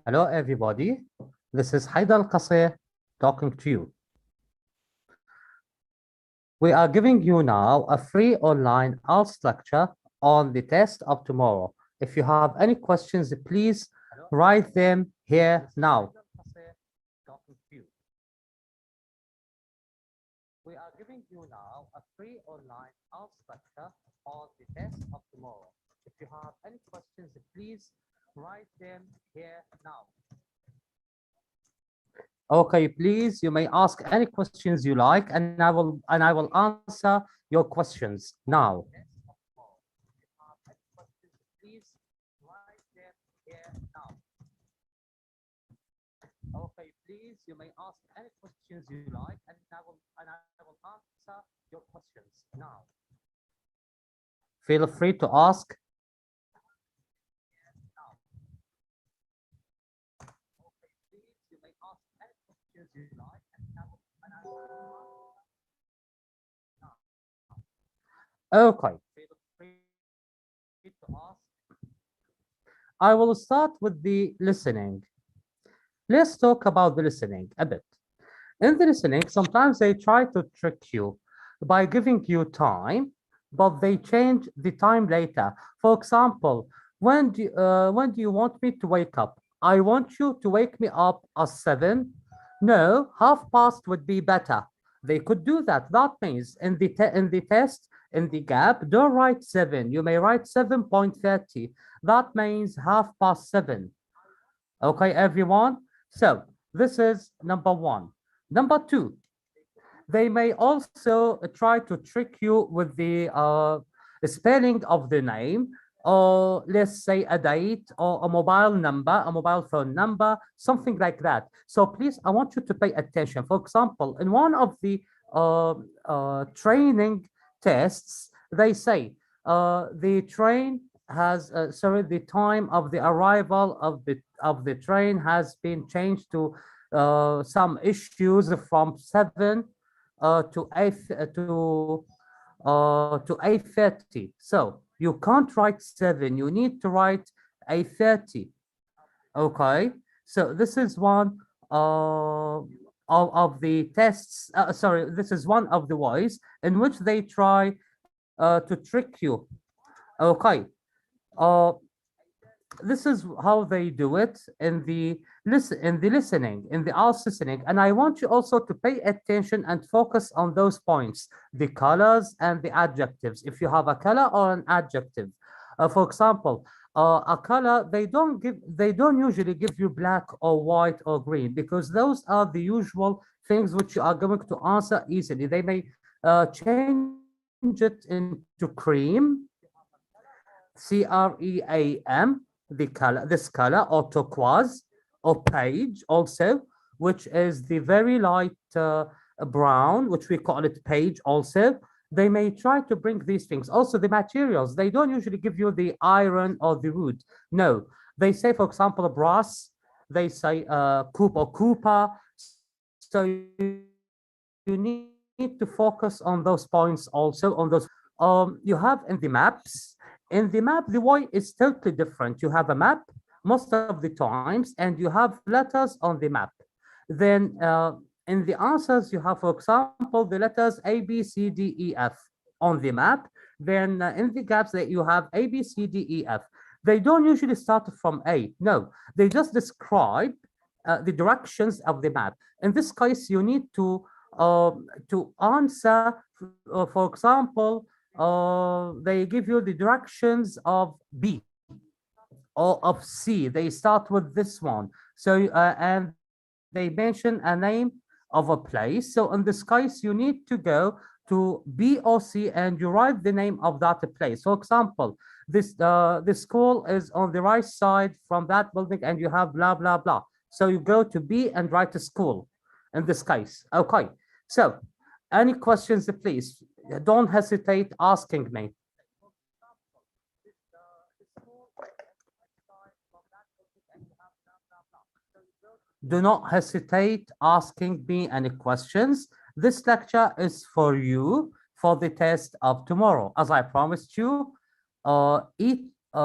Hello, everybody. This is Haidar Al-Qasir talking to you. We are giving you now a free online IELTS lecture on the test of tomorrow. If you have any questions, please write them here now. We are giving you now a free online IELTS lecture on the test of tomorrow. If you have any questions, please write them here now. Okay, please, you may ask any questions you like, and I will answer your questions now. Okay, please, you may ask any questions you like, and I will answer your questions now. Feel free to ask. Okay, please, you may ask any questions you like, and I will Okay, feel free to ask. I will start with the listening. Let's talk about the listening a bit. In the listening, sometimes they try to trick you by giving you time, but they change the time later. For example, when do you want me to wake up? I want you to wake me up at 7. No, half past would be better. They could do that. That means in the test, in the gap, don't write 7. You may write 7:30. That means half past 7. Okay, everyone? So this is number one. Number two, they may also try to trick you with the spelling of the name, or let's say a date or a mobile number, a mobile phone number, something like that. So please, I want you to pay attention. For example, in one of the training tests, they say the train has, sorry, the time of the arrival of the train has been changed to some issues from 7 to 8:30. So you can't write 7. You need to write 8:30. Okay. So this is one of the tests. Sorry, this is one of the ways in which they try to trick you. Okay. Uh, this is how they do it in the listening, in the IELTS listening. And I want you also to pay attention and focus on those points, the colors and the adjectives. If you have a color or an adjective, for example, a color, they don't usually give you black or white or green, because those are the usual things which you are going to answer easily. They may change it into cream, CREAM, the color, this color, or turquoise, or beige also, which is the very light brown, which we call it beige also. They may try to bring these things. Also, the materials, they don't usually give you the iron or the wood. No, they say, for example, brass, they say coupe or cooper. So you need to focus on those points also, on those. You have in the maps, in the map, the way is totally different. You have a map most of the times, and you have letters on the map. Then in the answers, you have, for example, the letters A, B, C, D, E, F on the map. Then in the gaps that you have A, B, C, D, E, F. They don't usually start from A. No, they just describe the directions of the map. In this case, you need to answer, for example, they give you the directions of B or of C. They start with this one. So, and they mention a name of a place. So in this case, you need to go to B or C and you write the name of that place. For example, this school is on the right side from that building and you have blah, blah, blah. So you go to B and write a school in this case. Okay. So any questions, please? Don't hesitate asking me. Do not hesitate asking me any questions. This lecture is for you for the test of tomorrow. As I promised you,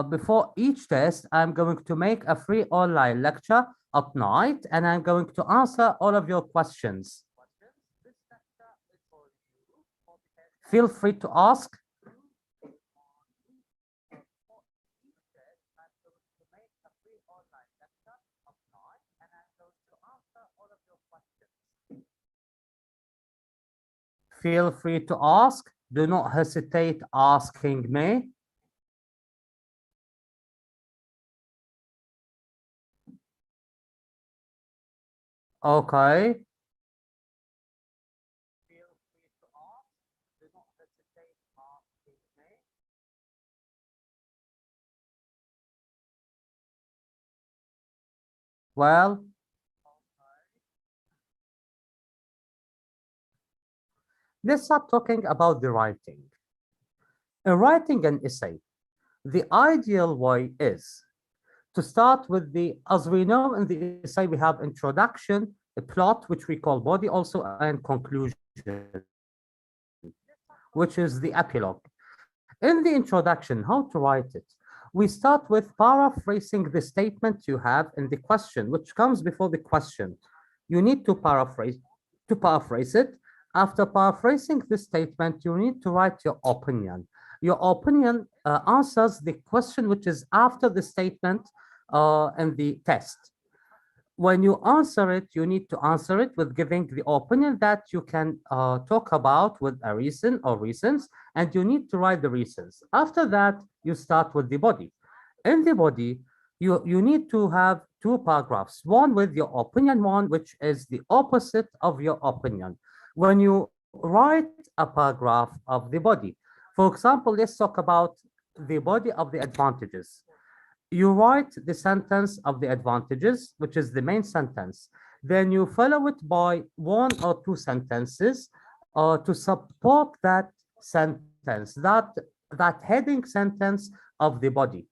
before each test, I'm going to make a free online lecture at night, and I'm going to answer all of your questions. Feel free to ask. Feel free to ask. Do not hesitate asking me. Okay. Well, let's start talking about the writing. In writing an essay, the ideal way is to start with as we know in the essay, we have introduction, a plot, which we call body also, and conclusion, which is the epilogue. In the introduction, how to write it? We start with paraphrasing the statement you have in the question, which comes before the question. You need to paraphrase it. After paraphrasing the statement, you need to write your opinion. Your opinion answers the question which is after the statement in the test. When you answer it, you need to answer it with giving the opinion that you can talk about with a reason or reasons, and you need to write the reasons. After that, you start with the body. In the body, you need to have two paragraphs, one with your opinion, one which is the opposite of your opinion. When you write a paragraph of the body, for example, let's talk about the body of the advantages. You write the sentence of the advantages, which is the main sentence. Then you follow it by one or two sentences to support that sentence, that heading sentence of the body.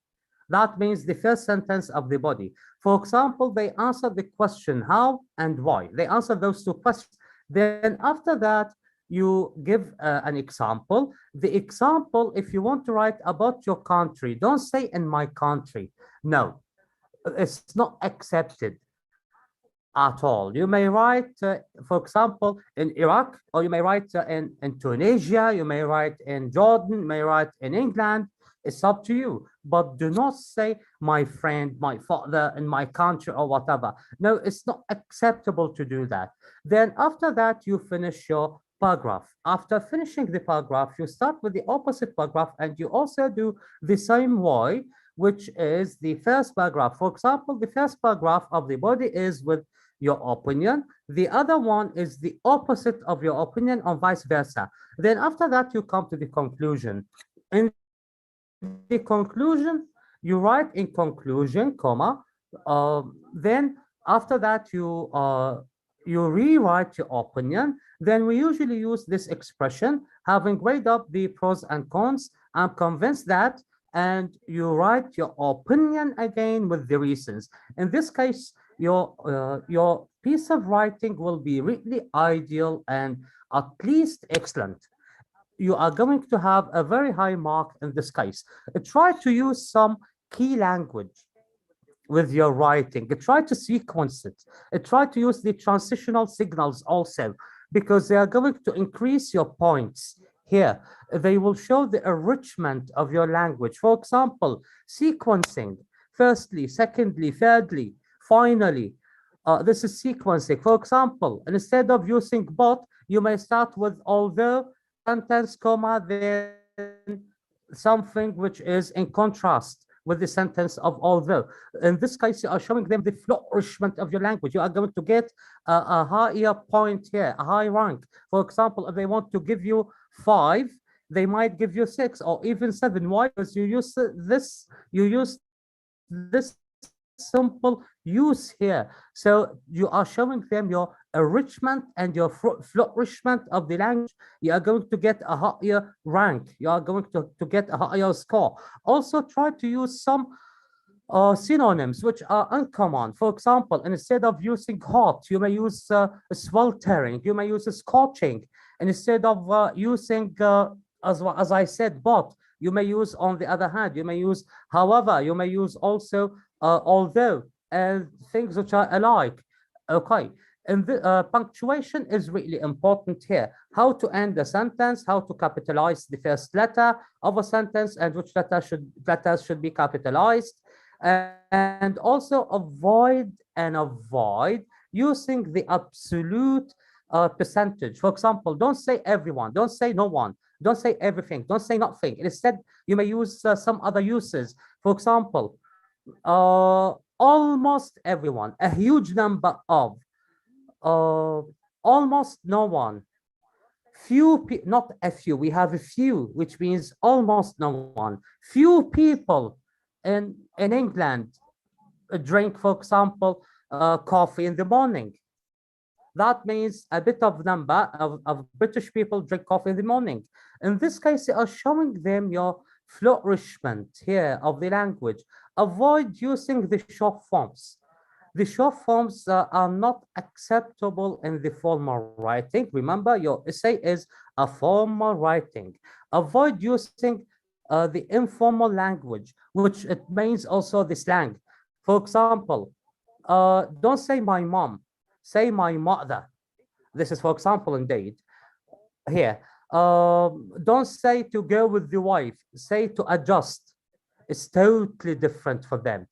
That means the first sentence of the body. For example, they answer the question how and why. They answer those two questions. Then after that, you give an example. The example, if you want to write about your country, don't say in my country. No, it's not accepted at all. You may write, for example, in Iraq, or you may write in Tunisia, you may write in Jordan, you may write in England. It's up to you. But do not say my friend, my father, in my country, or whatever. No, it's not acceptable to do that. Then after that, you finish your paragraph. After finishing the paragraph, you start with the opposite paragraph, and you also do the same way, which is the first paragraph. For example, the first paragraph of the body is with your opinion. The other one is the opposite of your opinion, or vice versa. Then after that, you come to the conclusion. In the conclusion, you write in conclusion, comma. Then after that, you rewrite your opinion. Then we usually use this expression, having weighed up the pros and cons, I'm convinced that, and you write your opinion again with the reasons. In this case, your piece of writing will be really ideal and at least excellent. You are going to have a very high mark in this case. Try to use some key language with your writing. Try to sequence it. Try to use the transitional signals also, because they are going to increase your points here. They will show the enrichment of your language. For example, sequencing, firstly, secondly, thirdly, finally. This is sequencing. For example, instead of using but, you may start with although, sentence, comma, then something which is in contrast with the sentence of although. In this case, you are showing them the flourishment of your language. You are going to get a higher point here, a high rank. For example, if they want to give you 5, they might give you 6 or even 7. Why? Because you use this simple use here. So you are showing them your enrichment and your flourishment of the language. You are going to get a higher rank. You are going to get a higher score. Also, try to use some synonyms which are uncommon. For example, instead of using hot, you may use sweltering. You may use scorching. And instead of using, as I said, but, You may use on the other hand. You may use however. You may use also although, and things which are alike. Okay. And the punctuation is really important here. How to end a sentence, how to capitalize the first letter of a sentence, and which letters should be capitalized, and also avoid using the absolute percentage. For example, don't say everyone, don't say no one, don't say everything, don't say nothing. Instead, you may use some other uses. For example, almost everyone, a huge number of, uh, almost no one, not a few, we have a few, which means almost no one. Few people in England drink, for example, coffee in the morning. That means a bit of number of British people drink coffee in the morning. In this case, you are showing them your flourishment here of the language. Avoid using the short forms. The short forms are not acceptable in the formal writing. Remember, your essay is a formal writing. Avoid using the informal language, which it means also the slang. For example, don't say my mom, say my mother. This is, for example, indeed. Here, don't say to go with the wife, say to adjust. It's totally different for them.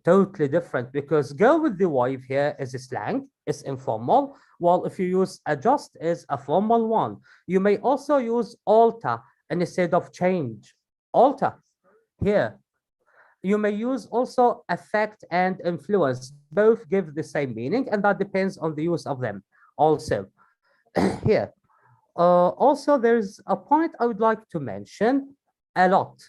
Totally different, because go with the wife here is a slang, it's informal, while if you use adjust is a formal one. You may also use alter instead of change. Alter here. You may use also affect and influence. Both give the same meaning, and that depends on the use of them also. Here. Also, there's a point I would like to mention. A lot.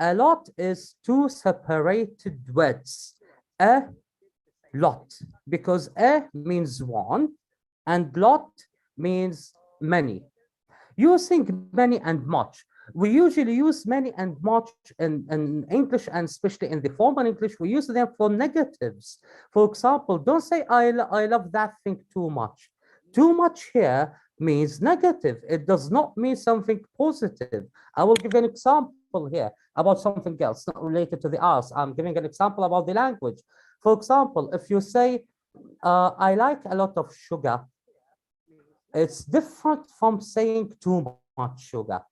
A lot is two separated words. A lot, because a means one and lot means many. Using many and much. We usually use many and much in English, and especially in the formal English, we use them for negatives. For example, don't say I love that thing too much. Too much here means negative. It does not mean something positive. I will give an example here about something else, not related to the arts. I'm giving an example about the language. For example, if you say, I like a lot of sugar, it's different from saying too much sugar.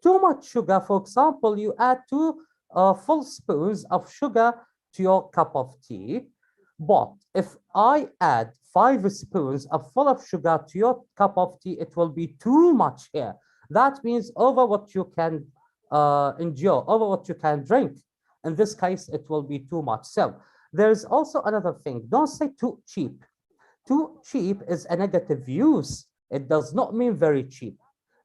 Too much sugar, for example, you add two full spoons of sugar to your cup of tea. But if I add 5 spoons of full of sugar to your cup of tea, it will be too much here. That means over what you can endure, over what you can drink. In this case, it will be too much. So there's also another thing. Don't say too cheap. Too cheap is a negative use. It does not mean very cheap.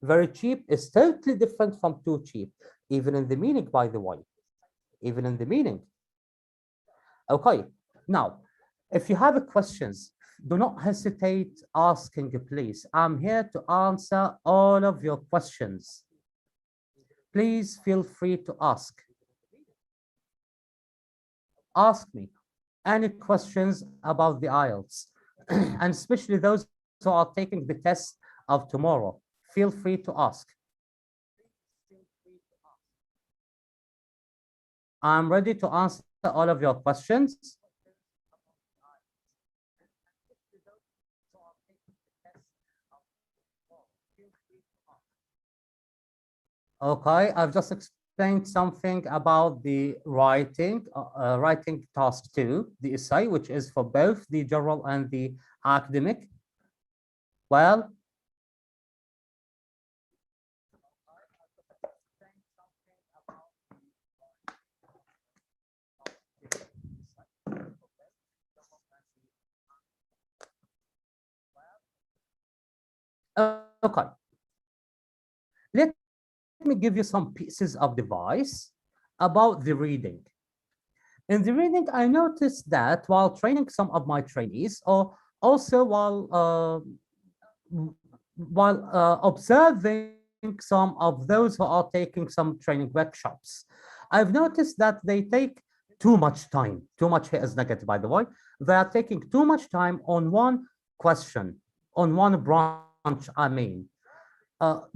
Very cheap is totally different from too cheap, even in the meaning, by the way, even in the meaning. Okay, now, if you have questions, do not hesitate asking, please. I'm here to answer all of your questions. Please feel free to ask. Ask me any questions about the IELTS, and especially those who are taking the test of tomorrow. Feel free to ask. I'm ready to answer all of your questions. Okay, I've just explained something about the writing task 2, the essay, which is for both the general and the academic. Well, okay. Let me give you some pieces of advice about the reading. In the reading, I noticed that while training some of my trainees, or also while observing some of those who are taking some training workshops, I've noticed that they take too much time. Too much here is negative, by the way. They are taking too much time on one question, on one branch, I mean.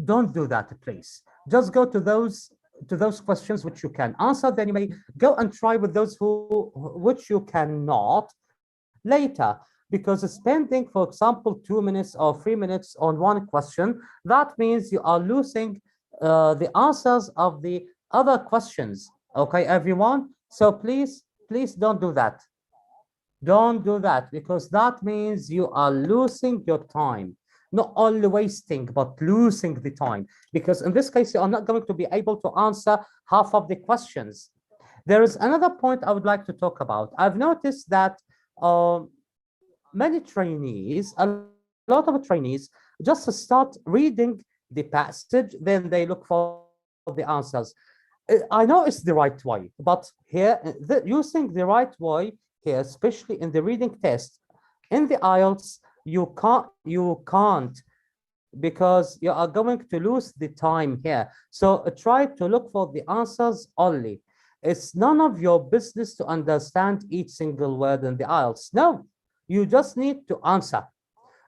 Don't do that, please. Just go to those to those questions which you can answer, then you may go and try with those which you cannot later. Because spending, for example, 2 minutes or 3 minutes on one question, that means you are losing the answers of the other questions. Okay, everyone? So please don't do that. Don't do that, because that means you are losing your time. Not only wasting, but losing the time. Because in this case, you are not going to be able to answer half of the questions. There is another point I would like to talk about. I've noticed that a lot of trainees, just start reading the passage, then they look for the answers. I know it's the right way, but here, using the right way here, especially in the reading test, in the IELTS, you can't, because you are going to lose the time here. So try to look for the answers only. It's none of your business to understand each single word in the IELTS. No, you just need to answer.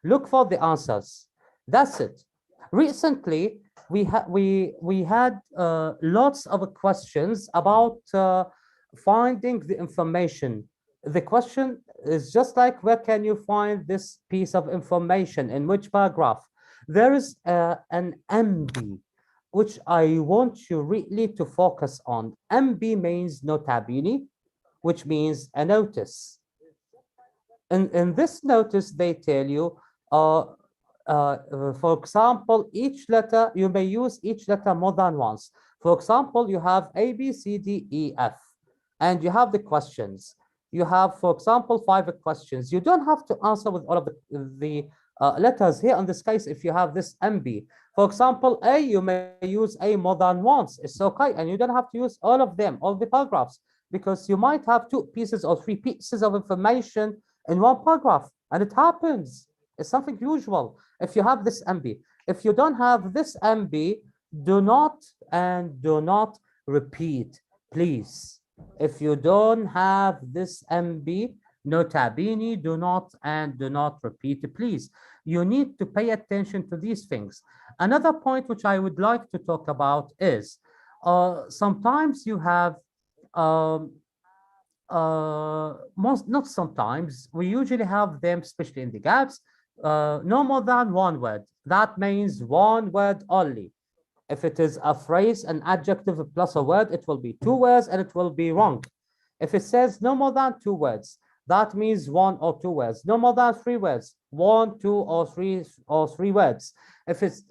Look for the answers. That's it. Recently, we had lots of questions about finding the information. The question is just like, where can you find this piece of information, in which paragraph? There is an MB, which I want you really to focus on. MB means notabili, which means a notice. In this notice, they tell you, for example, each letter, you may use each letter more than once. For example, you have A, B, C, D, E, F, and you have the questions. You have, for example, 5 questions. You don't have to answer with all of the letters here. In this case, if you have this MB, for example, A, you may use A more than once. It's okay, and you don't have to use all of them, all the paragraphs, because you might have 2 pieces or 3 pieces of information in one paragraph, and it happens. It's something usual if you have this MB. If you don't have this MB, do not repeat, please. If you don't have this MB, notabini, do not repeat, please. You need to pay attention to these things. Another point which I would like to talk about is sometimes you have most not sometimes, we usually have them, especially in the gaps, no more than one word. That means one word only. If it is a phrase, an adjective plus a word, it will be 2 words and it will be wrong. If it says no more than 2 words, that means 1 or 2 words. No more than 3 words, 1, 2, or 3 words. If it